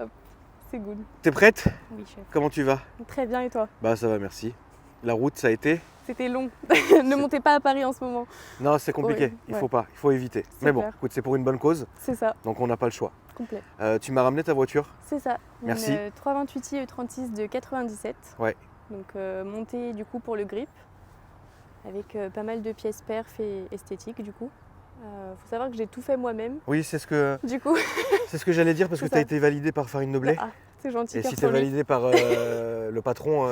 Hop, c'est good. T'es prête? Oui, chef. Comment tu vas? Très bien, et toi? Bah ça va, merci. La route, ça a été? C'était long. Ne montez pas à Paris en ce moment. Non, c'est compliqué, Ouais, il ouais. faut pas, il faut éviter. C'est Mais bon, clair. écoute, c'est pour une bonne cause, C'est ça, donc on n'a pas le choix. complet. Tu m'as ramené ta voiture? C'est ça. Merci. Une 328i E36 de 97. Ouais. Donc montée du coup pour le grip, avec pas mal de pièces perf et esthétiques du coup. Faut savoir que j'ai tout fait moi-même. Oui, c'est ce que, Du coup, j'allais dire parce que C'est tu as ça. été validé par Farine Noblet. ah, c'est gentil. Et cœur si tu sur es lui. validé par le patron,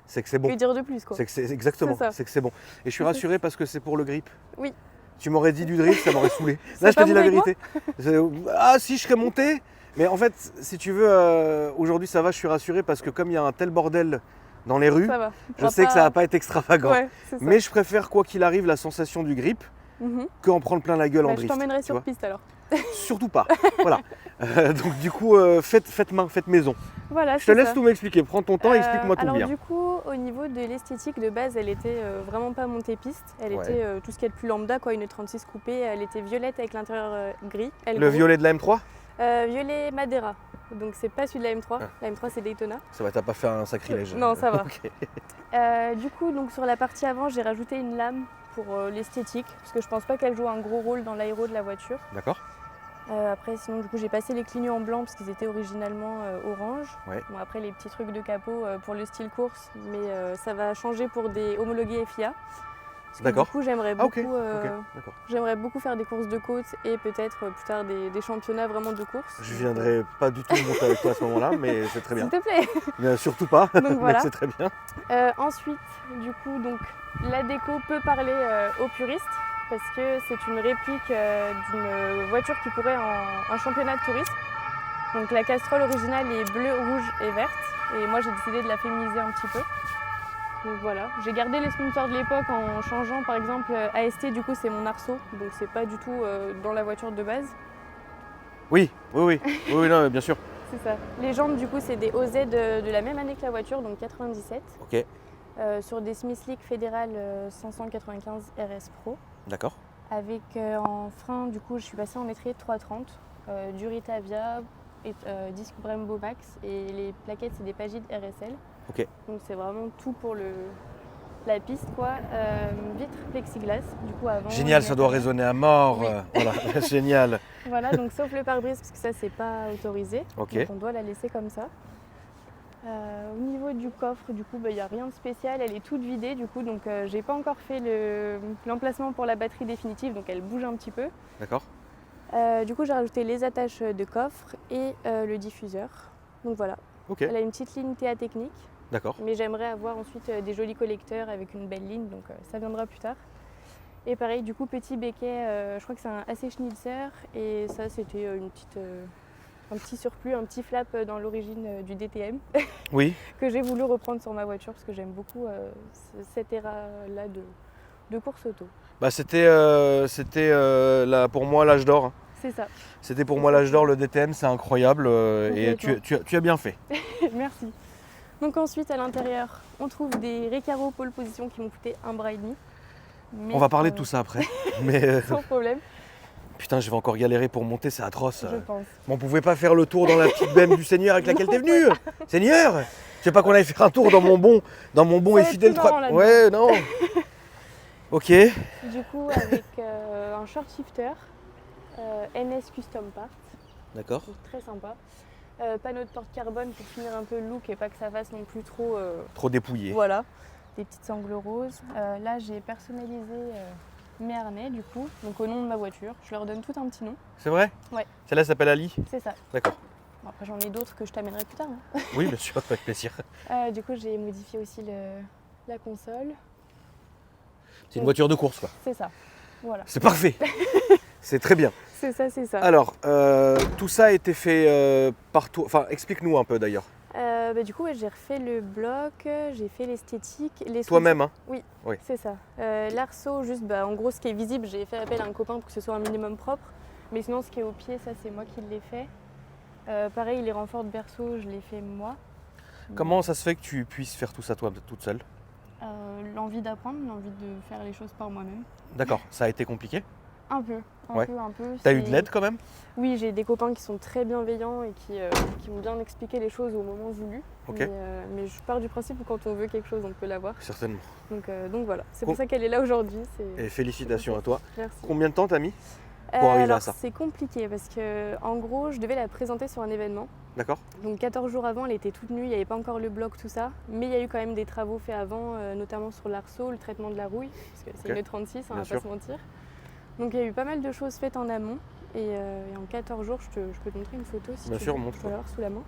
c'est que c'est Que bon. dire de plus quoi. C'est que c'est exactement, C'est ça. c'est que c'est bon. Et je suis rassuré parce que c'est pour le grip. Oui. Tu m'aurais dit du drift, ça m'aurait saoulé. C'est Là, je te pas dis la monté avec vérité. Ah si, je serais monté. Mais en fait, si tu veux, aujourd'hui ça va, je suis rassuré parce que comme il y a un tel bordel dans les rues, Ça va. je sais que ça va pas être extravagant. Ouais, c'est ça. Mais je préfère, quoi qu'il arrive, la sensation du grip Mhm. qu'en prendre plein la gueule en Bah, je drift. t'emmènerai tu sur vois. piste alors. Surtout pas. Voilà. Donc du coup, faites maison. Voilà, Je te laisse tout m'expliquer. Prends ton temps, explique-moi tout alors bien. du coup, au niveau de l'esthétique de base, elle était vraiment pas montée piste. Elle Ouais. était tout ce qui est de plus lambda, quoi, une 36 coupée. Elle était violette avec l'intérieur gris. Le gros. violet de la M3? Violet Madeira. Donc c'est pas celui de la M3. Ah. La M3 c'est Daytona. Ça va, t'as pas fait un sacrilège. Non, ça va. Ok. Du coup, donc sur la partie avant, j'ai rajouté une lame pour l'esthétique, parce que je pense pas qu'elle joue un gros rôle dans l'aéro de la voiture. D'accord. Après, sinon, du coup, j'ai passé les clignotants en blanc parce qu'ils étaient originalement orange. Ouais. Bon, après, les petits trucs de capot pour le style course, mais ça va changer pour des homologués FIA. Parce que D'accord. Du coup, j'aimerais Ah, ok. beaucoup, D'accord. j'aimerais beaucoup faire des courses de côte et peut-être plus tard des championnats vraiment de course. Je viendrai pas du tout monter avec toi à ce moment-là, mais c'est très bien. S'il te plaît. Mais surtout pas, Donc mais voilà. c'est très bien. Ensuite, du coup, donc, la déco peut parler aux puristes parce que c'est une réplique d'une voiture qui courait en championnat de tourisme. Donc la casserole originale est bleue, rouge et verte et moi j'ai décidé de la féminiser un petit peu. Donc voilà, j'ai gardé les sponsors de l'époque en changeant par exemple AST, du coup c'est mon arceau, donc c'est pas du tout dans la voiture de base. Oui, non, bien sûr. C'est ça. Les jantes du coup c'est des OZ de la même année que la voiture, donc 97. Ok, Sur des Smith League fédérales 595 RS Pro. d'accord. Avec en frein, du coup, je suis passée en étrier 330, Duritavia, disque Brembo Max et les plaquettes, c'est des Pagid RSL. Ok. Donc c'est vraiment tout pour la piste, quoi. Vitre plexiglas, du coup, avant. Génial, ça doit résonner à mort. Oui. Voilà, génial. Voilà, donc sauf le pare-brise, parce que ça, c'est pas autorisé. Ok. Donc on doit la laisser comme ça. Au niveau du coffre, du coup, il n'y a rien de spécial, elle est toute vidée, du coup, donc j'ai pas encore fait l'emplacement pour la batterie définitive, donc elle bouge un petit peu. D'accord. Du coup, j'ai rajouté les attaches de coffre et le diffuseur. Donc voilà, Ok, elle a une petite ligne TA technique, d'accord. mais j'aimerais avoir ensuite des jolis collecteurs avec une belle ligne, donc ça viendra plus tard. Et pareil, du coup, petit béquet, je crois que c'est un AC Schnitzer, et ça, c'était un petit surplus, un petit flap dans l'origine du DTM Oui, que j'ai voulu reprendre sur ma voiture parce que j'aime beaucoup cette éra-là de course auto. bah c'était pour moi l'âge d'or. Hein. C'est ça. C'était pour moi l'âge d'or, le DTM, c'est incroyable et tu as bien fait. Merci. Donc ensuite, à l'intérieur, on trouve des Recaro pole position qui m'ont coûté 1,5 bras. Mais, On va parler de tout ça après. Mais sans problème, putain, je vais encore galérer pour monter, c'est atroce. je pense. On pouvait pas faire le tour dans la petite benne du Seigneur avec laquelle t'es venu. Seigneur, je sais pas qu'on allait faire un tour dans mon bon Ça et va être fidèle plus marrant 3. là-dedans. Ouais, non. Ok, Du coup, avec un short shifter, NS Custom Part, d'accord. donc très sympa. Panneau de porte carbone pour finir un peu le look et pas que ça fasse non plus trop. Trop dépouillé. Voilà, des petites sangles roses. Là, j'ai personnalisé mes harnais du coup, donc au nom de ma voiture. Je leur donne tout un petit nom. C'est vrai? Ouais. Celle-là s'appelle Ali? C'est ça. D'accord. Bon, après, j'en ai d'autres que je t'amènerai plus tard. Hein. Oui, bien sûr, avec plaisir. Du coup, j'ai modifié aussi la console. C'est une voiture de course, quoi. C'est ça. Voilà. C'est parfait. C'est très bien. C'est ça, c'est ça. Alors, tout ça a été fait par toi. Enfin, explique-nous un peu d'ailleurs. Du coup, ouais, j'ai refait le bloc, j'ai fait l'esthétique. Les Toi-même, hein? Oui, Oui. c'est ça. L'arceau, juste, en gros, ce qui est visible, j'ai fait appel à un copain pour que ce soit un minimum propre. Mais sinon, ce qui est au pied, ça, c'est moi qui l'ai fait. Pareil, les renforts de berceau, je l'ai fait moi. Comment ça se fait que tu puisses faire tout ça toi toute seule? L'envie d'apprendre, l'envie de faire les choses par moi-même. D'accord, ça a été compliqué? Un peu, Ouais. Un peu. T'as eu de l'aide quand même? Oui, j'ai des copains qui sont très bienveillants et qui m'ont bien expliqué les choses au moment voulu. Ok. Mais je pars du principe que quand on veut quelque chose, on peut l'avoir. Certainement. Donc voilà, c'est pour ça qu'elle est là aujourd'hui. Et félicitations à toi. Merci. Combien de temps t'as mis pour arriver alors, à ça? c'est compliqué parce que en gros, je devais la présenter sur un événement. D'accord. Donc 14 jours avant, elle était toute nue, il n'y avait pas encore le bloc, tout ça. Mais il y a eu quand même des travaux faits avant, notamment sur l'arceau, le traitement de la rouille, parce que c'est Ok. une 36, on Bien va sûr. pas se mentir. Donc il y a eu pas mal de choses faites en amont. Et en 14 jours, je peux te montrer une photo si Bien tu sûr, veux. montre-moi. Je peux l'avoir sous la main.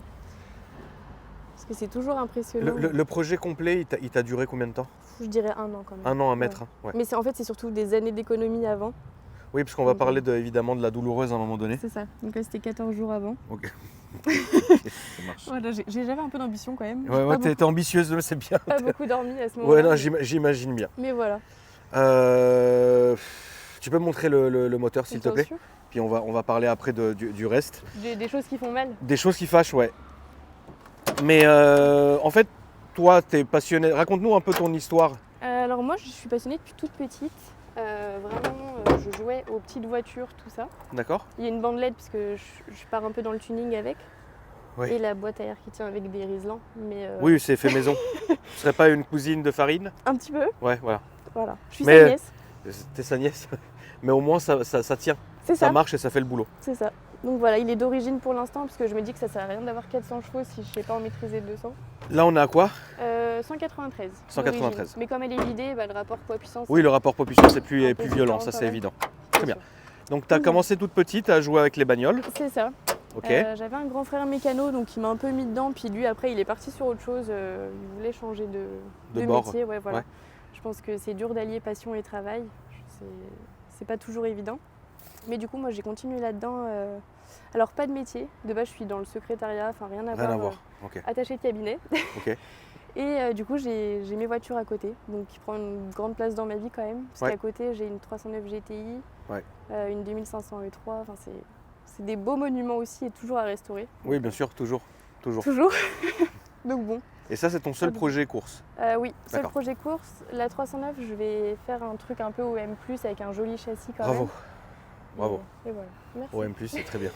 Parce que c'est toujours impressionnant. Le projet complet, il t'a duré combien de temps? Je dirais 1 an quand même. Un an à mettre. Hein. Ouais. Mais en fait, c'est surtout des années d'économie avant. Oui, parce qu'on va Donc, parler évidemment de la douloureuse à un moment donné. C'est ça. Donc là, c'était 14 jours avant. Ok. Ça marche. Voilà, j'avais un peu d'ambition quand même. Ouais, t'es ambitieuse, mais c'est bien. Pas beaucoup dormi à ce moment-là. Ouais, non, j'imagine bien. Mais voilà. Tu peux me montrer le moteur, s'il te Bien plaît? sûr. Puis on va parler après du reste. Des choses qui font mal. Des choses qui fâchent, ouais. Mais en fait, toi, t'es passionné. Raconte-nous un peu ton histoire. Alors moi, je suis passionnée depuis toute petite. Vraiment, je jouais aux petites voitures, tout ça. D'accord? Il y a une bandelette parce que je pars un peu dans le tuning avec. Oui. Et la boîte à air qui tient avec des riselants. Mais Oui, c'est fait maison. Tu serais pas une cousine de Farine? un petit peu. Ouais, voilà. Voilà. Je suis Mais- sa nièce. T'es sa nièce. Mais au moins, ça tient. C'est Ça ça. marche et ça fait le boulot. C'est ça. Donc voilà, il est d'origine pour l'instant parce que je me dis que ça sert à rien d'avoir 400 chevaux si je sais pas en maîtriser 200. Là, on est à quoi? 193. 193. d'origine. Mais comme elle est vidée, bah, le rapport poids-puissance. Oui, le rapport poids-puissance est Un plus peu violent, différent ça quand c'est même. évident. c'est très bien. sûr. Donc, tu as commencé toute petite à jouer avec les bagnoles. C'est ça. Ok. J'avais un grand frère mécano, donc il m'a un peu mis dedans. Puis lui, après, il est parti sur autre chose. Il voulait changer de bord. métier. Ouais, voilà. Ouais. Je pense que c'est dur d'allier passion et travail. C'est pas toujours évident. Mais du coup, moi, j'ai continué là-dedans. Alors, pas de métier. De base, je suis dans le secrétariat, enfin rien à Rien à voir. voir. Ok. Attachée de cabinet. Ok. Et du coup, j'ai mes voitures à côté, donc qui prend une grande place dans ma vie quand même. Parce Ouais. qu'à côté, j'ai une 309 GTI, Ouais. une 2500 E3. Enfin, c'est des beaux monuments aussi et toujours à restaurer. Oui, bien sûr, toujours. Toujours. Toujours. Donc bon. Et ça, c'est ton seul Ah bon. projet course. Oui, seul D'accord. projet course. La 309, je vais faire un truc un peu OM+, avec un joli châssis quand Bravo. même. Bravo. Et voilà. Merci. OM+, c'est très bien.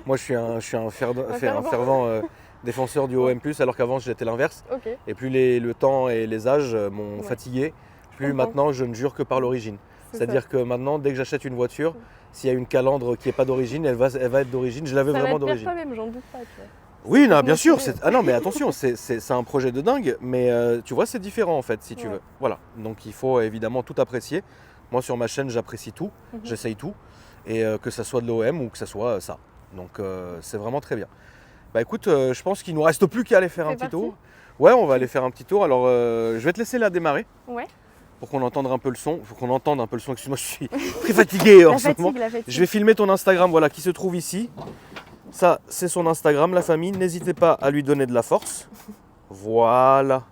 Moi, je suis un fervent. fervent défenseur du OM+, alors qu'avant, j'étais l'inverse. Ok. Et plus le temps et les âges m'ont Ouais. fatigué, plus comprends. maintenant, je ne jure que par l'origine. C'est C'est-à-dire que maintenant, dès que j'achète une voiture, s'il y a une calandre qui n'est pas d'origine, elle va être d'origine. Je la veux ça vraiment va te plaire d'origine. quand même, j'en doute pas. Tu vois. Oui, non, Faut bien sûr. motiver. Ah non, mais attention, c'est un projet de dingue. Mais tu vois, c'est différent en fait, si tu Ouais. veux. Voilà. Donc il faut évidemment tout apprécier. Moi, sur ma chaîne, j'apprécie tout. Mhm. J'essaye tout. Et que ça soit de l'OM ou que ça soit ça. Donc c'est vraiment très bien. Bah écoute, je pense qu'il nous reste plus qu'à aller faire un C'est petit parti. tour. Ouais, on va aller faire un petit tour. Alors, je vais te laisser la démarrer Ouais. pour qu'on entende un peu le son. Faut qu'on entende un peu le son. Excuse-moi, je suis très fatigué en La ce moment. fatigue, la fatigue. Je vais filmer ton Instagram, voilà, qui se trouve ici. Ça, c'est son Instagram, la famille. N'hésitez pas à lui donner de la force. Voilà.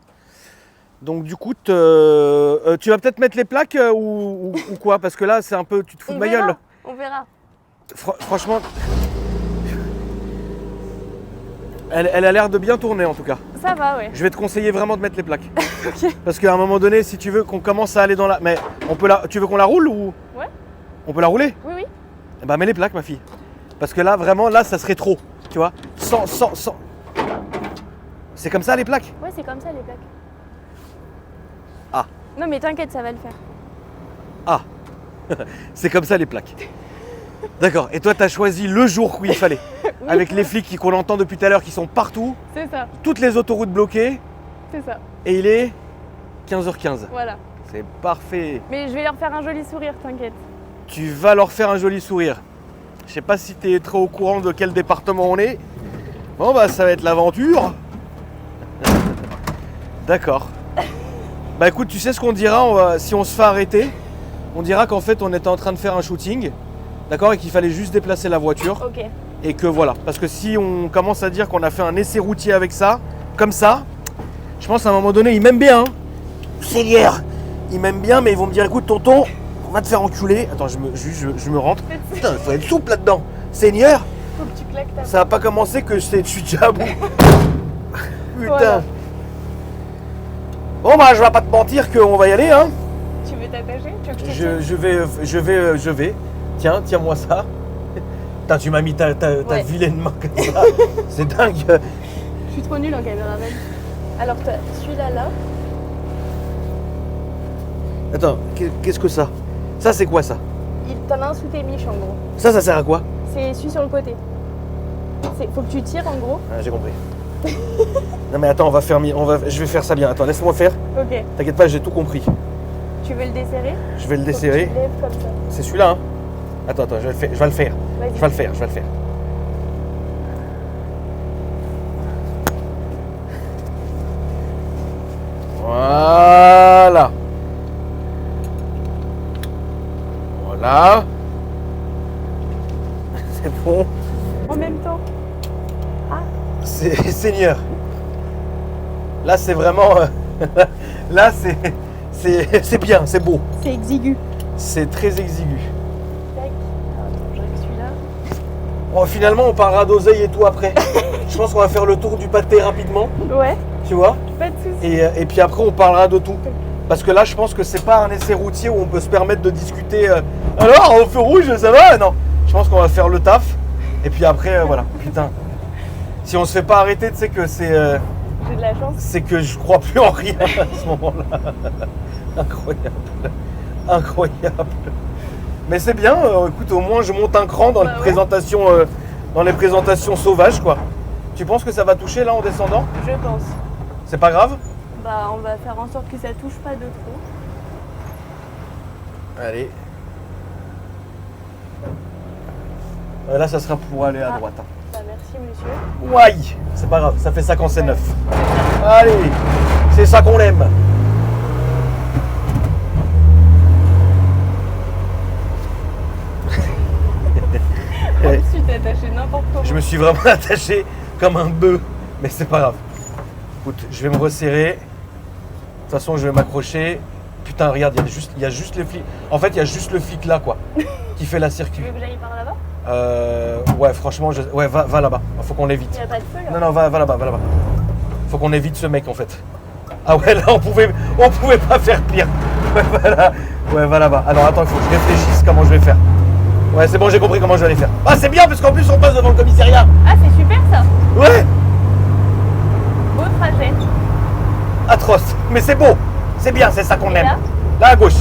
Donc du coup, tu vas peut-être mettre les plaques ou quoi? Parce que là, c'est un peu, tu te fous de ma gueule. On verra. Franchement, elle a l'air de bien tourner en tout cas. Ça va, ouais. Je vais te conseiller vraiment de mettre les plaques. Ok. Parce qu'à un moment donné, si tu veux qu'on commence à aller dans la... Mais tu veux qu'on la roule ou... Ouais. On peut la rouler? Oui, oui. Eh ben mets les plaques, ma fille. Parce que là, vraiment, là, ça serait trop. Tu vois? Sans. C'est comme ça les plaques? Ouais, c'est comme ça les plaques. Ah. Non, mais t'inquiète, ça va le faire. Ah. C'est comme ça les plaques. D'accord. Et toi, t'as choisi le jour où il fallait. Oui, Avec les flics qu'on entend depuis tout à l'heure qui sont partout, C'est ça, toutes les autoroutes bloquées, c'est ça. et il est 15h15. Voilà. C'est parfait. Mais je vais leur faire un joli sourire, t'inquiète. Tu vas leur faire un joli sourire. Je sais pas si tu es trop au courant de quel département on est. Bon bah ça va être l'aventure. D'accord. Bah écoute, tu sais ce qu'on dira si on se fait arrêter? On dira qu'en fait on était en train de faire un shooting. D'accord? Et qu'il fallait juste déplacer la voiture. Ok. Et que voilà. Parce que si on commence à dire qu'on a fait un essai routier avec ça, comme ça, je pense à un moment donné, ils m'aiment bien. Hein. Seigneur, ils m'aiment bien, mais ils vont me dire écoute tonton, on va te faire enculer. Attends, je me rentre. Putain, il faut être souple là-dedans. Seigneur, Faut que tu claques ta ça n'a pas commencé que je suis déjà à bout. Putain. Voilà. Bon bah je vais pas te mentir qu'on va y aller hein. Tu veux t'attacher? Tu veux que je te Je vais. Tiens, tiens-moi ça. Putain, tu m'as mis ta Ouais. vilaine main comme ça. C'est dingue. Je suis trop nulle en caméraman. Alors, celui-là, là. Attends, qu'est-ce que ça? Ça, c'est quoi ça? T'en as un sous tes miches en gros. Ça sert à quoi? C'est celui sur le côté. Faut que tu tires en gros. Ah, j'ai compris. Non mais attends, je vais faire ça bien. Attends, laisse-moi faire. Ok. T'inquiète pas, j'ai tout compris. Tu veux le desserrer? Je vais le Faut que desserrer. tu le lèves comme ça. C'est celui-là, hein? Attends, je vais le faire. Je vais le faire. Vas-y. Je vais le faire. Voilà. Voilà. C'est bon. En même temps. Seigneur. Là, c'est vraiment. Là, c'est bien, c'est beau. C'est exigu. C'est très exigu. Tac. Alors, attends, je règle celui-là. Bon, finalement, on parlera d'oseille et tout après. Je pense qu'on va faire le tour du pâté rapidement, Ouais, tu vois. pas de soucis. Et puis après, on parlera de tout. Parce que là, je pense que c'est pas un essai routier où on peut se permettre de discuter. Alors, au feu rouge, ça va? Non. Je pense qu'on va faire le taf. Et puis après, voilà. Putain. Si on se fait pas arrêter, tu sais que c'est. J'ai de la chance. C'est que je crois plus en rien à ce moment-là. Incroyable. Mais c'est bien, écoute, au moins je monte un cran dans, Bah ouais. dans les présentations sauvages, quoi. Tu penses que ça va toucher là en descendant? Je pense. C'est pas grave? Bah, on va faire en sorte que ça touche pas de trop. Allez. Là, ça sera pour aller à droite. Hein. Bah, merci monsieur. Ouaille! C'est pas grave, ça fait ça quand c'est neuf. Allez! C'est ça qu'on aime! En plus, tu t'es attaché n'importe comment. Je me suis vraiment attaché comme un bœuf, mais c'est pas grave. Écoute, je vais me resserrer. De toute façon, je vais m'accrocher. Putain, regarde, il y a juste les flics. En fait, il y a juste le flic là, quoi, qui fait la Tu circuit. veux que j'aille par là-bas? Ouais, franchement, ouais, va là-bas. Faut qu'on l'évite. Il n'y a pas de feu là? Non, va là-bas. Faut qu'on évite ce mec, en fait. Ah ouais, là, on pouvait pas faire pire. Ouais, va là-bas. Alors, attends, il faut que je réfléchisse comment je vais faire. Ouais, c'est bon, j'ai compris comment je vais aller faire. Ah, c'est bien, parce qu'en plus, on passe devant le commissariat. Ah, c'est super ça! Ouais, Beau trajet. atroce. Mais c'est beau. C'est bien, c'est ça qu'on Et aime. là Là, à gauche.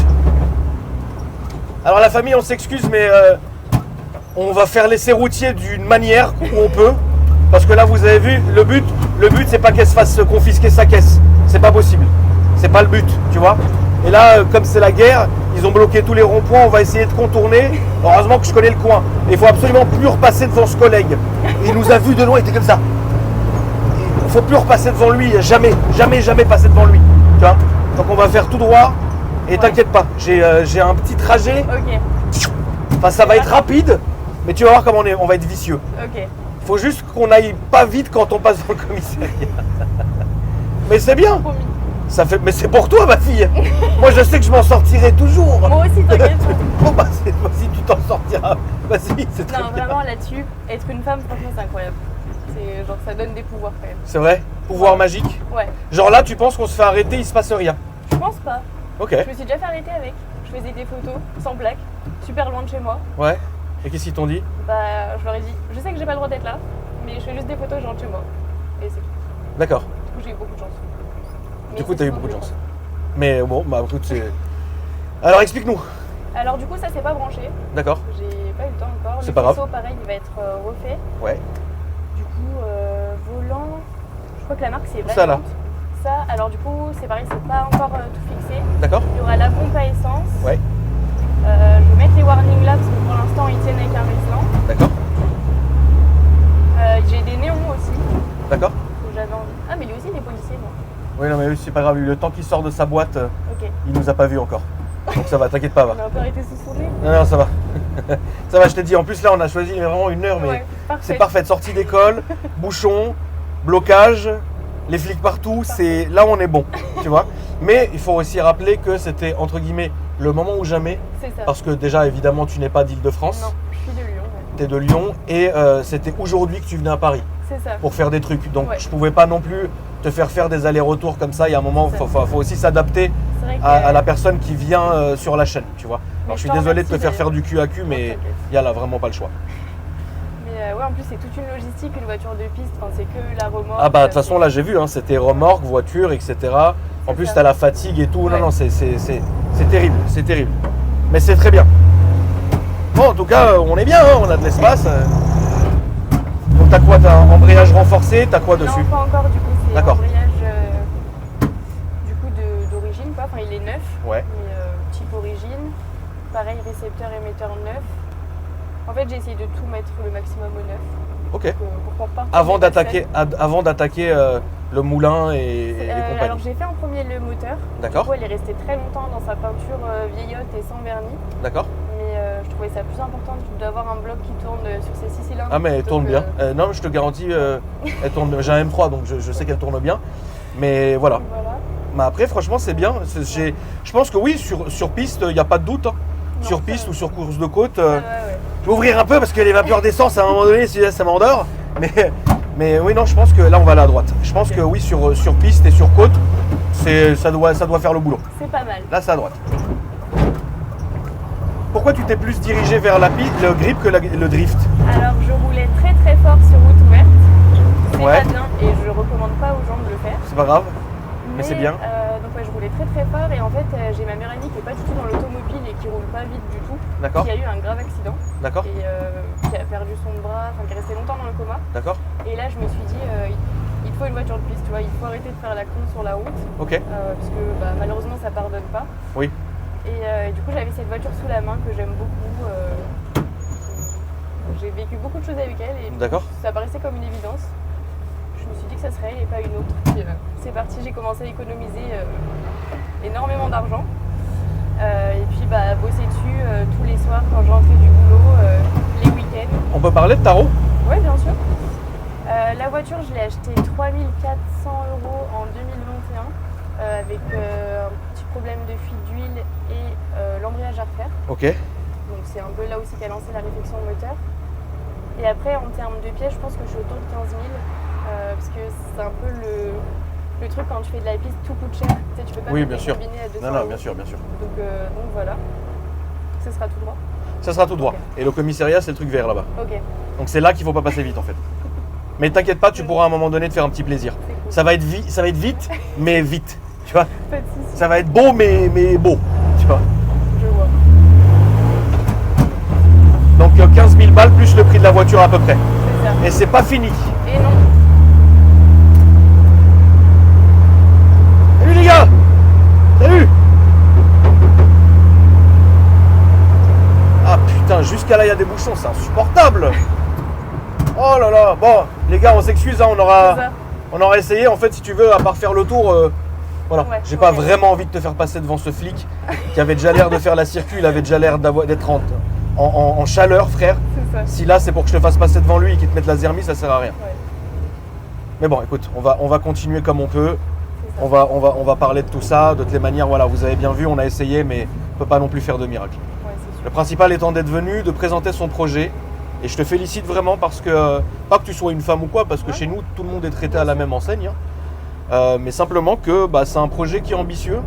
Alors, la famille, on s'excuse, mais on va faire l'essai routier d'une manière où on peut. Parce que là, vous avez vu, le but, c'est pas qu'elle se fasse confisquer sa caisse. C'est pas possible. C'est pas le but, tu vois. Et là, comme c'est la guerre, ils ont bloqué tous les ronds-points. On va essayer de contourner. Heureusement que je connais le coin. Et il faut absolument plus repasser devant ce collègue. Il nous a vus de loin, il était comme ça. Il faut plus repasser devant lui. Jamais passer devant lui. Tu vois. Donc on va faire tout droit. Et t'inquiète pas, j'ai un petit trajet. Ok, Enfin, ça va être rapide. Mais tu vas voir comment on va être vicieux. ok. Faut juste qu'on aille pas vite quand on passe dans le commissariat. Mais c'est bien. Promis. Ça fait. Mais c'est pour toi, ma fille. Moi, je sais que je m'en sortirai toujours. Moi aussi, t'inquiète. Bon, bah, cette fois-ci, tu t'en sortiras. Vas-y, c'est très Non, bien. vraiment là-dessus, être une femme, franchement, c'est incroyable. C'est genre, ça donne des pouvoirs quand même. C'est vrai? Pouvoir magique. Ouais, Genre là, tu penses qu'on se fait arrêter, il se passe rien. je pense pas. Ok. Je me suis déjà fait arrêter avec. Je faisais des photos sans plaque, super loin de chez moi. Ouais. Et qu'est-ce qu'ils t'ont dit? Bah, je leur ai dit, je sais que j'ai pas le droit d'être là, mais je fais juste des photos, je rentre chez moi. Et c'est tout. D'accord. Du coup, j'ai eu beaucoup de chance. Mais Du coup, c'est t'as eu souvent beaucoup de plus chance. Mais bon, bah écoute, c'est. Alors, explique-nous. Alors, du coup, ça c'est pas branché. D'accord. J'ai pas eu le temps encore. C'est Le pas grave. faisceau, pareil, il va être refait. Ouais. Du coup, volant, je crois que la marque c'est Ça, là. Valiant. Ça, alors du coup, c'est pareil, c'est pas encore tout fixé. D'accord. Il y aura la pompe à essence. Ouais. Je vais mettre les warnings là parce que pour l'instant ils tiennent avec un Michelin. D'accord. J'ai des néons aussi D'accord. que j'avais envie. Ah mais lui aussi il est policier non? Oui, non, mais oui, c'est pas grave. Le temps qu'il sort de sa boîte, Ok. il nous a pas vus encore. Donc ça va, t'inquiète pas, va. On a un peu arrêté sous son nez. Non, ça va. Ça va, je t'ai dit. En plus, là, on a choisi vraiment une heure, mais Ouais, parfait. c'est parfait. Sortie d'école, bouchon, blocage, les flics partout. C'est là où on est bon, tu vois. Mais il faut aussi rappeler que c'était entre guillemets le moment ou jamais, C'est ça. parce que déjà, évidemment, tu n'es pas d'Île-de-France, Non, je suis de Lyon. Ouais. tu es de Lyon, et c'était aujourd'hui que tu venais à Paris C'est ça. pour faire des trucs. Donc, Ouais. je pouvais pas non plus te faire des allers-retours comme ça. Il y a un moment, C'est ça. faut aussi s'adapter C'est vrai que à la personne qui vient sur la chaîne, tu vois. Alors je suis désolé de te faire faire du cul à cul, mais il y a là vraiment pas le choix. Mais ouais, en plus c'est toute une logistique, une voiture de piste, enfin, c'est que la remorque. Ah bah de toute façon là j'ai vu, hein, c'était remorque, voiture, etc. En plus t'as la fatigue et tout, Ouais. non, c'est terrible, c'est terrible. Mais c'est très bien. Bon, en tout cas, on est bien, hein, on a de l'espace. Donc t'as quoi? T'as un embrayage renforcé, t'as quoi dessus? Non, pas encore, du coup, c'est un D'accord. embrayage du coup d'origine, quoi. Enfin, il est neuf, Ouais. mais type origine. Pareil, récepteur, émetteur neuf. En fait, j'ai essayé de tout mettre le maximum au neuf. Ok. Pour pas Avant d'attaquer le moulin et compagnie. Alors j'ai fait en premier le moteur. D'accord. Du coup, elle est restée très longtemps dans sa peinture vieillotte et sans vernis. D'accord. Mais je trouvais ça plus important d'avoir un bloc qui tourne sur ses 6 cylindres. Ah mais elle plutôt tourne que- bien. Non, je te garantis, elle tourne bien. J'ai un M3 donc je sais qu'elle tourne bien. Mais voilà. Voilà. Mais après franchement c'est bien. Je pense que oui, sur piste, il n'y a pas de doute. Hein. Non, Sur ça piste va. ou sur course de côte. Ouais. Je vais ouvrir un peu parce que les vapeurs d'essence à un moment donné, ça m'endort. Mais oui, non, je pense que là on va aller à droite. Je pense que oui, sur piste et sur côte, ça doit faire le boulot. C'est pas mal. Là c'est à droite. Pourquoi tu t'es plus dirigé vers le grip que le drift? Alors je roulais très très fort sur route ouverte. C'est Ouais. pas bien et je recommande pas aux gens de le faire. C'est pas grave. Mais c'est bien. Donc ouais, je roulais très très fort et en fait j'ai ma meilleure amie qui est pas du tout dans l'automobile et qui roule pas vite du tout. D'accord. Qui a eu un grave accident D'accord. et qui a perdu son bras, enfin qui est resté longtemps dans le coma. D'accord. Et là je me suis dit il faut une voiture de piste, tu vois, il faut arrêter de faire la con sur la route Ok. parce que malheureusement ça pardonne pas. Oui. Et du coup j'avais cette voiture sous la main que j'aime beaucoup. J'ai vécu beaucoup de choses avec elle et D'accord. ça paraissait comme une évidence. Je me suis dit que ça serait elle et pas une autre. Puis, c'est parti, j'ai commencé à économiser énormément d'argent. Et puis bosser dessus tous les soirs quand je rentrais du boulot, les week-ends. On peut parler de tarot? Oui, bien sûr. La voiture, je l'ai achetée 3 400 € en 2021 avec un petit problème de fuite d'huile et l'embrayage à refaire. Ok. Donc c'est un peu là aussi qu'a lancé la réflexion moteur. Et après, en termes de pièces, je pense que je suis autour de 15 000 parce que c'est un peu le truc quand tu fais de la piste, tout coûte cher. Tu sais, tu peux pas Oui, mettre bien des sûr. combinés à 200 Non, €. bien sûr, bien sûr. Donc voilà, ce sera tout droit. Ça sera tout droit. Ok. Et le commissariat, c'est le truc vert là-bas. Ok, Donc c'est là qu'il faut pas passer vite en fait. Mais t'inquiète pas, tu pourras à un moment donné te faire un petit plaisir. c'est cool. Ça va être vite, mais vite. Tu vois? Pas de soucis, Ça va être beau, mais beau. Tu vois? je vois. Donc 15 000 balles plus le prix de la voiture à peu près. C'est ça. Et c'est pas fini. Et non, Salut les gars! Salut! Ah putain, jusqu'à là il y a des bouchons, c'est insupportable! Oh là là, bon, les gars, on s'excuse, hein, c'est ça. on aura essayé. En fait, si tu veux, à part faire le tour, voilà, Ouais, j'ai pas ok. vraiment envie de te faire passer devant ce flic qui avait déjà l'air de faire la circuit, il avait déjà l'air d'être en chaleur, frère. C'est ça. Si là c'est pour que je te fasse passer devant lui et qu'il te mette la zermie, ça sert à rien. Ouais, Mais bon, écoute, on va continuer comme on peut. c'est ça. On va parler de tout ça. De toutes les manières, voilà, vous avez bien vu, on a essayé, mais on peut pas non plus faire de miracle. Ouais, c'est sûr. Le principal étant d'être venu, de présenter son projet. Et je te félicite vraiment parce que, pas que tu sois une femme ou quoi, parce que Ouais. chez nous, tout le monde est traité à la même enseigne. Hein. Mais simplement que c'est un projet qui est ambitieux.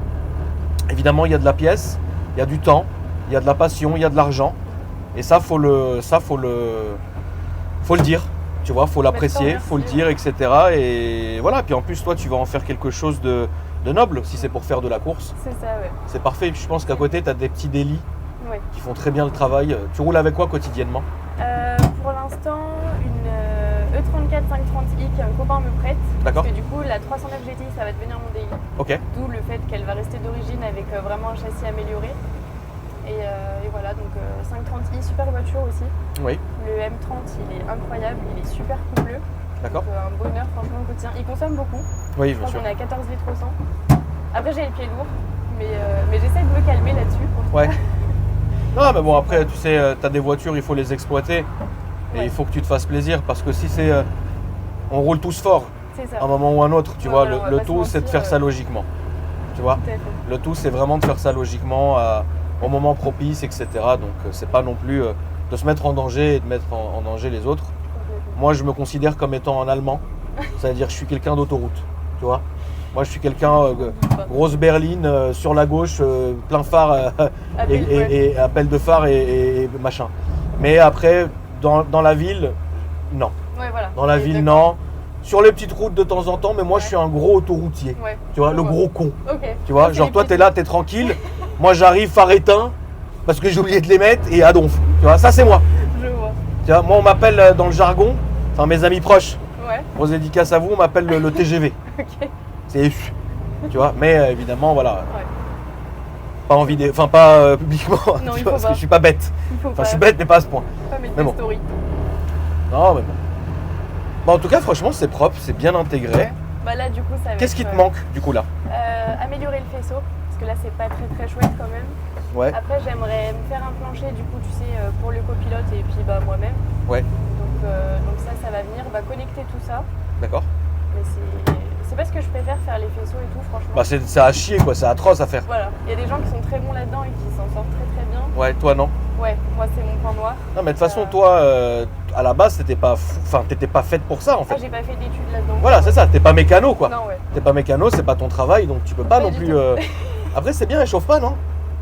Évidemment, il y a de la pièce, il y a du temps, il y a de la passion, il y a de l'argent. Et ça, faut le dire. Tu vois, faut l'apprécier, merci, faut le ouais. dire, etc. Et voilà. Puis en plus, toi, tu vas en faire quelque chose de noble si c'est pour faire de la course. C'est ça, ouais. C'est parfait. Je pense qu'à côté, tu as des petits délits Ouais. qui font très bien le travail. Tu roules avec quoi quotidiennement? Pour l'instant, une E34 530i qu'un copain me prête. D'accord. Parce que du coup, la 309 GTI, ça va devenir mon DI. Ok. D'où le fait qu'elle va rester d'origine avec vraiment un châssis amélioré. Et voilà, donc 530i, super voiture aussi. Oui. Le M30, il est incroyable, il est super coupleux. D'accord. Donc, un bonheur, franchement, au quotidien. Il consomme beaucoup. Oui, Je bien pense sûr. qu'on est à 14 litres au 100. Après, j'ai le pied lourd, mais j'essaie de me calmer là-dessus. Ouais. Non, mais bon, après, tu sais, tu as des voitures, il faut les exploiter. Et Ouais. il faut que tu te fasses plaisir parce que si c'est. On roule tous fort, C'est ça. à un moment ou un autre, tu Ouais, vois. voilà, on va Le pas se tout, c'est de mentir, faire ça logiquement. Tu vois. Tout à fait. Le tout, c'est vraiment de faire ça logiquement au moment propice, etc. Donc, c'est pas non plus de se mettre en danger et de mettre en danger les autres. Complètement. Moi, je me considère comme étant un Allemand, c'est-à-dire que je suis quelqu'un d'autoroute, tu vois. Moi, je suis quelqu'un, grosse berline, sur la gauche, plein phare et appel de phare et machin. Mais après, dans la ville, non. Ouais, voilà. Dans la ville, non. Sur les petites routes de temps en temps, mais moi, je suis un gros autoroutier. Ouais. Tu vois, le gros con. Ok. Tu vois, genre toi, t'es là, t'es tranquille. Moi, j'arrive, phare éteint, parce que j'ai oublié de les mettre, et à donf. Tu vois, ça, c'est moi. Je vois. Tu vois, moi, on m'appelle dans le jargon, enfin, mes amis proches, Ouais. grosse dédicace à vous, on m'appelle le TGV. Ok. C'est tu vois, mais évidemment, voilà. Ouais. Pas en vidéo, enfin, pas publiquement, Non, tu il vois, faut parce pas. que je suis pas bête. Il faut Enfin, je suis bête, mais pas à ce point. pas mettre Mais des bon. stories. Non, mais bon. Bon, en tout cas, franchement, c'est propre, c'est bien intégré. Ouais. Bah là, du coup, ça va Qu'est-ce qui être, te manque, du coup, là? améliorer le faisceau, parce que là, c'est pas très chouette quand même. Ouais, Après, j'aimerais me faire un plancher, du coup, tu sais, pour le copilote et puis bah, moi-même. ouais, Donc ça va venir. Bah, connecter tout ça. d'accord. Mais c'est pas ce que je préfère, faire les faisceaux et tout, franchement. Bah, c'est à chier, quoi, c'est atroce à faire. Voilà. Il y a des gens qui sont très bons là-dedans et qui s'en sortent très bien. Ouais, toi, non? Ouais, moi, c'est mon point noir. Non, mais de toute façon, toi, à la base, t'étais pas faite pour ça, en fait. Ah, j'ai pas fait d'études là-dedans. Voilà, c'est ça, t'es pas mécano, quoi. Non, ouais. T'es pas mécano, c'est pas ton travail, donc tu peux pas Pas non du plus. tout. Après, c'est bien, elle chauffe pas, non?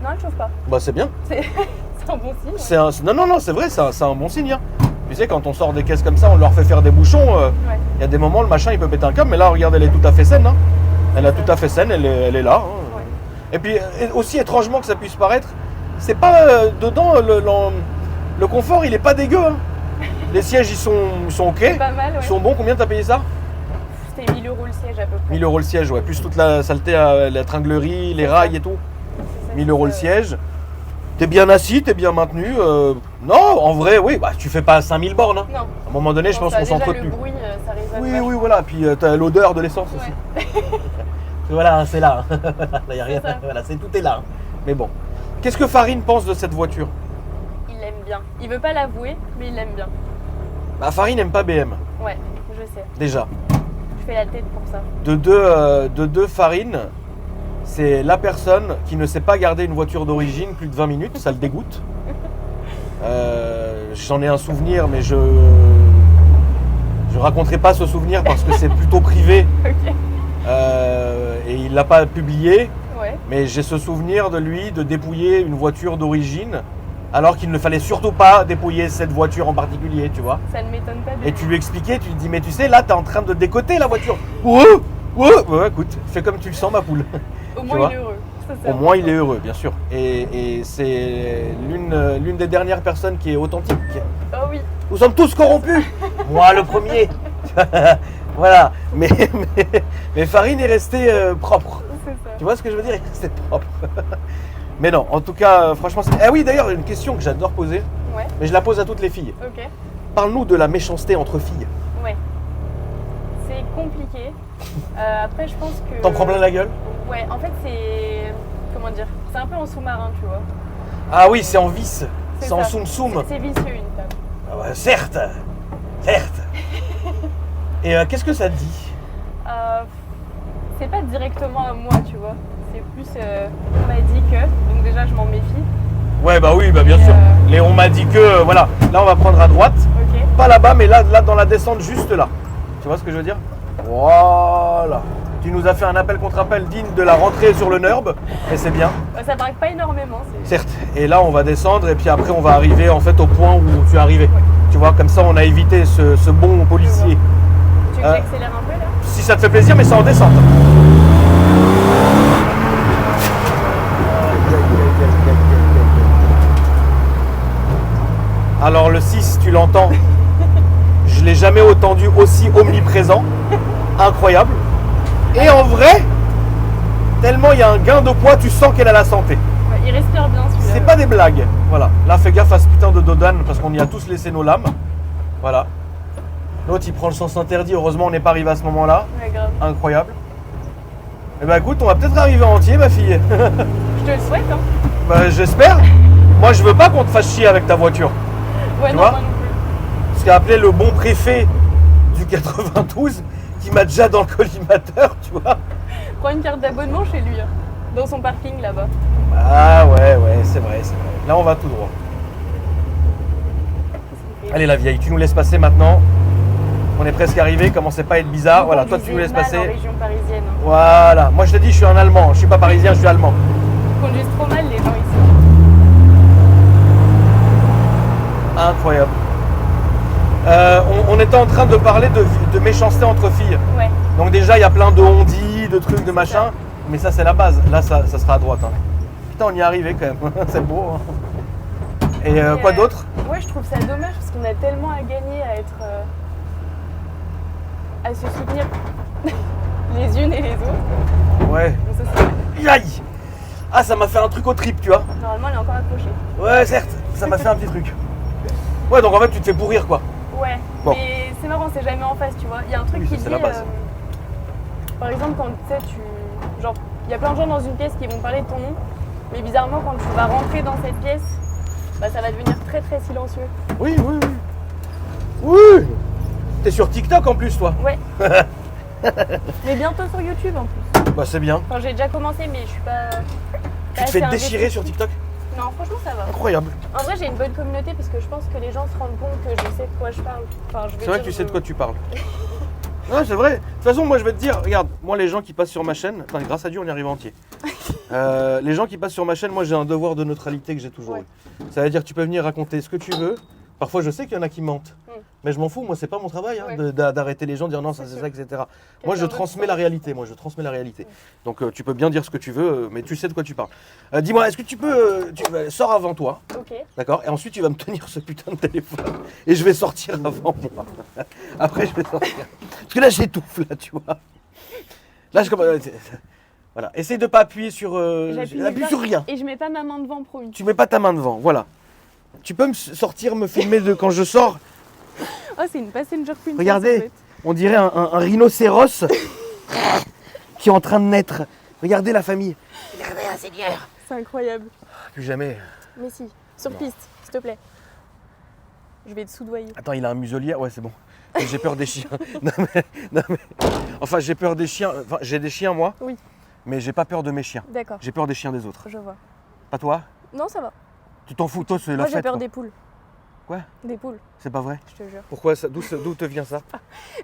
Non, elle chauffe pas. Bah, c'est bien. C'est un bon signe. Non, c'est vrai, c'est un bon signe. Hein. Tu sais, quand on sort des caisses comme ça, on leur fait faire des bouchons. Ouais. Il y a des moments, le machin, il peut péter un câble, mais là, regarde, elle est tout à fait saine. Hein. Elle est tout à fait saine, elle est là. Hein. Ouais. Et puis, aussi étrangement que ça puisse paraître, c'est pas dedans, le confort, il est pas dégueu. Hein. Les sièges, ils sont ok. C'est pas mal, ouais. Ils sont bons. Combien t'as payé ça? C'était 1000 € le siège à peu près. 1000 € le siège, ouais. Plus toute la saleté, la tringlerie, les rails et tout. C'est ça, 1000 c'est € le ça, siège. T'es bien assis, t'es bien maintenu. Non, en vrai, oui, bah tu fais pas 5000 bornes. Hein. Non. À un moment donné, je pense qu'on s'entretue. Le bruit, ça résonne Oui, vachement. oui, voilà. Puis t'as l'odeur de l'essence aussi. Ouais. Voilà, c'est là. Là, y a rien. C'est ça. Voilà, tout est là. Mais bon. Qu'est-ce que Farine pense de cette voiture? Il l'aime bien. Il veut pas l'avouer, mais il l'aime bien. Bah, Farine n'aime pas BM, Ouais, je sais. déjà. Je fais la tête pour ça. De deux, Farine, c'est la personne qui ne sait pas garder une voiture d'origine plus de 20 minutes, ça le dégoûte. J'en ai un souvenir, mais je raconterai pas ce souvenir parce que c'est plutôt privé Ok. et il l'a pas publié. Ouais. Mais j'ai ce souvenir de lui de dépouiller une voiture d'origine alors qu'il ne fallait surtout pas dépouiller cette voiture en particulier, tu vois. Ça ne m'étonne pas de Et tu lui expliquais, tu lui dis mais tu sais là t'es en train de décoter la voiture. Ouais, écoute, fais comme tu le sens ma poule. Au tu moins vois. il est heureux. Ça, c'est Au moins il est important. heureux, bien sûr. Et c'est l'une des dernières personnes qui est authentique. Oh oui. Nous sommes tous corrompus. Moi le premier. Voilà. Mais Farine est resté propre. C'est ça. Tu vois ce que je veux dire? Il est resté propre. Mais non, en tout cas, franchement, c'est... Ah oui, d'ailleurs, une question que j'adore poser, Ouais. mais je la pose à toutes les filles. Ok. Parle-nous de la méchanceté entre filles. Ouais. C'est compliqué. Après, je pense que. T'en prends plein la gueule? Ouais, en fait, c'est. Comment dire? C'est un peu en sous-marin, tu vois. Ah oui, c'est en vis. C'est en ça. soum-soum. C'est vicieux une table. Ah ouais, certes. Et qu'est-ce que ça te dit? C'est pas directement à moi, tu vois. C'est plus. On m'a dit que. Donc, déjà, je m'en méfie. Ouais, bah oui, bah bien Et, sûr. Les on m'a dit que, voilà, là on va prendre à droite. Ok. Pas là-bas, mais là dans la descente, juste là. Tu vois ce que je veux dire? Voilà. Tu nous as fait un appel contre appel digne de la rentrée sur le NURB, et c'est bien. Ça braque pas énormément. Certes. Et là, on va descendre, et puis après, on va arriver en fait au point où tu es arrivé. Ouais. Tu vois, comme ça, on a évité ce bon policier. Tu veux que j'accélère un peu là? Si ça te fait plaisir, mais c'est en descente. Alors le 6, tu l'entends, je l'ai jamais entendu aussi omniprésent, incroyable. Et en vrai, tellement il y a un gain de poids, tu sens qu'elle a la santé. Ouais, il respire bien celui-là. C'est pas des blagues, voilà. Là, fais gaffe à ce putain de dodane parce qu'on y a tous laissé nos lames. Voilà. L'autre, il prend le sens interdit, heureusement on n'est pas arrivé à ce moment-là. Ouais, grave. Incroyable. Eh ben écoute, on va peut-être arriver entier, ma fille. Je te le souhaite, hein. Bah, j'espère. Moi, je veux pas qu'on te fasse chier avec ta voiture. Ouais, Tu non, vois moi non plus. Ce qu'a appelé le bon préfet du 92 qui m'a déjà dans le collimateur, tu vois. Prends une carte d'abonnement chez lui, hein, dans son parking là-bas. Ah ouais, c'est vrai. Là, on va tout droit. Allez, la vieille, tu nous laisses passer maintenant. On est presque arrivé, commencez pas à être bizarre. Vous Voilà, toi tu conduisez nous laisses mal passer. en région parisienne. Hein. Voilà, moi je te dis, je suis un Allemand, je suis pas parisien, je suis allemand. Ils conduisent trop mal les gens ici. Incroyable. On était en train de parler de méchanceté entre filles. Ouais. Donc déjà, il y a plein de on-dit, de trucs, de machin. Mais ça, c'est la base. Là, ça sera à droite. Hein. Putain, on y est arrivé quand même. C'est beau. Hein. Et quoi d'autre? Ouais, je trouve ça dommage parce qu'on a tellement à gagner à être... à se soutenir les unes et les autres. Ouais. Donc ça, c'est... Aïe. Ah, ça m'a fait un truc au trip, tu vois. Normalement, elle est encore accrochée. Ouais, certes. Ça m'a fait un petit truc. Ouais, donc en fait, tu te fais pourrir, quoi. Ouais, bon. Mais c'est marrant, c'est jamais en face, tu vois. Il y a un truc oui, qui dit... la base. Par exemple, quand tu sais, genre, il y a plein de gens dans une pièce qui vont parler de ton nom, mais bizarrement, quand tu vas rentrer dans cette pièce, bah, ça va devenir très très silencieux. Oui, oui, oui. Oui. T'es sur TikTok en plus, toi. Ouais. Mais bientôt sur YouTube en plus. Bah, c'est bien. Enfin, j'ai déjà commencé, mais je suis pas... Tu te fais déchirer sur TikTok? Non, franchement, ça va. Incroyable. En vrai, j'ai une bonne communauté parce que je pense que les gens se rendent compte que je sais de quoi je parle. Enfin, c'est vrai que tu sais de quoi tu parles. Non, c'est vrai. De toute façon, moi, je vais te dire, regarde, moi, les gens qui passent sur ma chaîne, attends, grâce à Dieu, on y arrive entier. Les gens qui passent sur ma chaîne, moi, j'ai un devoir de neutralité que j'ai toujours eu. Ça veut dire que tu peux venir raconter ce que tu veux. Parfois, je sais qu'il y en a qui mentent. Mais je m'en fous, moi, c'est pas mon travail hein, d'arrêter les gens, de dire non, ça c'est ça, etc. Moi, je transmets la réalité. Donc, tu peux bien dire ce que tu veux, mais tu sais de quoi tu parles. Dis-moi, est-ce que tu peux. Sors avant toi. Ok. D'accord. Et ensuite, tu vas me tenir ce putain de téléphone. Et je vais sortir avant moi. Après, je vais sortir. Parce que là, j'étouffe, là, tu vois. Là, je commence. Voilà. Essaye de pas appuyer sur. Appuie sur rien. Et je mets pas ma main devant, promis. Tu mets pas ta main devant, voilà. Tu peux me sortir, me filmer de quand je sors. Oh, c'est une passenger princess. Regardez, on dirait un rhinocéros qui est en train de naître. Regardez la famille. Regardez un seigneur. C'est incroyable. Plus jamais. Mais si, sur piste, s'il te plaît. Je vais te soudoyer. Attends, il a un muselier. Ouais, c'est bon. J'ai peur des chiens. Non, mais... Enfin, j'ai peur des chiens. Enfin, j'ai des chiens, moi. Oui. Mais j'ai pas peur de mes chiens. D'accord. J'ai peur des chiens des autres. Je vois. Pas toi? Non, ça va. Tu t'en fous, toi, c'est la Moi, fête. j'ai peur quoi. des poules. Quoi? Des poules, C'est pas vrai? je te jure. Pourquoi ça? D'où te vient ça?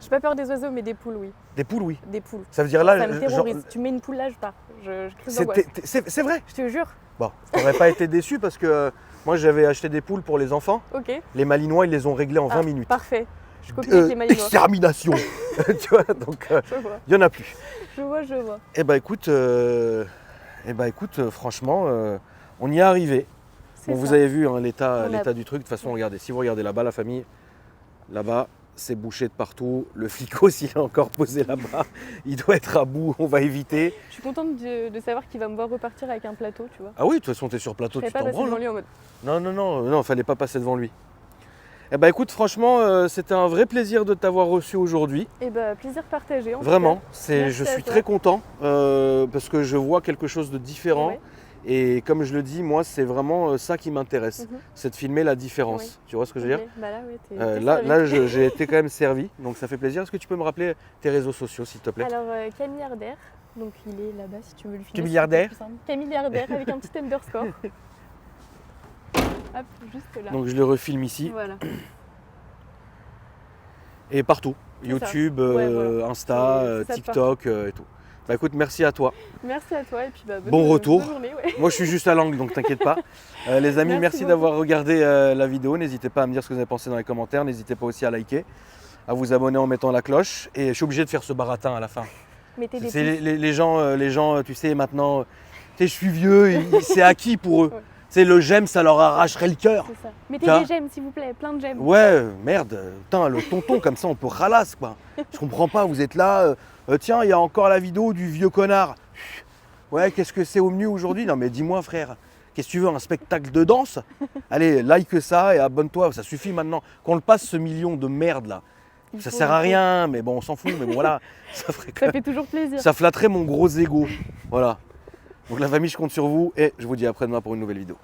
J'ai pas peur des oiseaux, mais des poules, oui. Des poules, oui. Des poules. Ça veut dire là. Ça me terrorise. Tu mets une poule là, je pars. Je crie d'angoisse. C'est vrai? Je te jure. Bon, t'aurais pas été déçu parce que moi j'avais acheté des poules pour les enfants. Ok. Les Malinois, ils les ont réglés en 20 minutes. Parfait. Je copie avec les Malinois. Extermination. Tu vois, donc Je vois. il y en a plus. Je vois. Eh ben écoute, franchement, on y est arrivé. Bon, vous avez vu hein, l'état du truc. De toute façon, regardez, si vous regardez là-bas, la famille, là-bas, c'est bouché de partout. Le flico, s'il est encore posé là-bas, il doit être à bout, on va éviter. Je suis contente de savoir qu'il va me voir repartir avec un plateau, tu vois. Ah oui, de toute façon, t'es sur plateau, Je tu serais t'en pas passée devant branles. lui en mode... Non, fallait pas passer devant lui. Eh ben écoute, franchement, c'était un vrai plaisir de t'avoir reçu aujourd'hui. Eh ben, plaisir partagé. Vraiment, Merci je à suis toi. très content parce que je vois quelque chose de différent. Ouais. Et comme je le dis, moi, c'est vraiment ça qui m'intéresse, c'est de filmer la différence. Oui. Tu vois ce que je veux dire? Bah là, ouais, t'es Là, servi. j'ai été quand même servi, donc ça fait plaisir. Est-ce que tu peux me rappeler tes réseaux sociaux, s'il te plaît? Alors, Camilliardaire, donc il est là-bas si tu veux le filmer. Camilliardaire Camilliardaire avec un petit underscore. Hop, juste là. Donc je le refilme ici Voilà. et partout. C'est YouTube, ça. Ouais, voilà. Insta, C'est ça de TikTok et tout. Bah écoute, merci à toi. Merci à toi et puis bah, Bon retour. bonne journée, ouais. Moi je suis juste à l'angle, donc t'inquiète pas. Les amis, merci beaucoup. d'avoir regardé la vidéo. N'hésitez pas à me dire ce que vous avez pensé dans les commentaires. N'hésitez pas aussi à liker, à vous abonner en mettant la cloche. Et je suis obligé de faire ce baratin à la fin. Mettez des C'est pouces. les gens, tu sais, maintenant, tu sais, je suis vieux, c'est acquis pour eux. Ouais. Tu sais, le j'aime, ça leur arracherait le cœur. C'est ça. Mettez T'as- des j'aime s'il vous plaît, plein de j'aime. Ouais, merde, putain, le tonton, comme ça, on peut ralasse, quoi. Je comprends pas, vous êtes là, tiens, il y a encore la vidéo du vieux connard. Ouais, qu'est-ce que c'est au menu aujourd'hui? Non, mais dis-moi, frère, qu'est-ce que tu veux, un spectacle de danse? Allez, like ça et abonne-toi, ça suffit maintenant. Qu'on le passe ce million de merde, là. Ça sert à rien, mais bon, on s'en fout, mais bon, voilà. Ça ferait Ça fait toujours plaisir. ça flatterait mon gros ego. Voilà. Donc la famille, je compte sur vous et je vous dis à après-demain pour une nouvelle vidéo.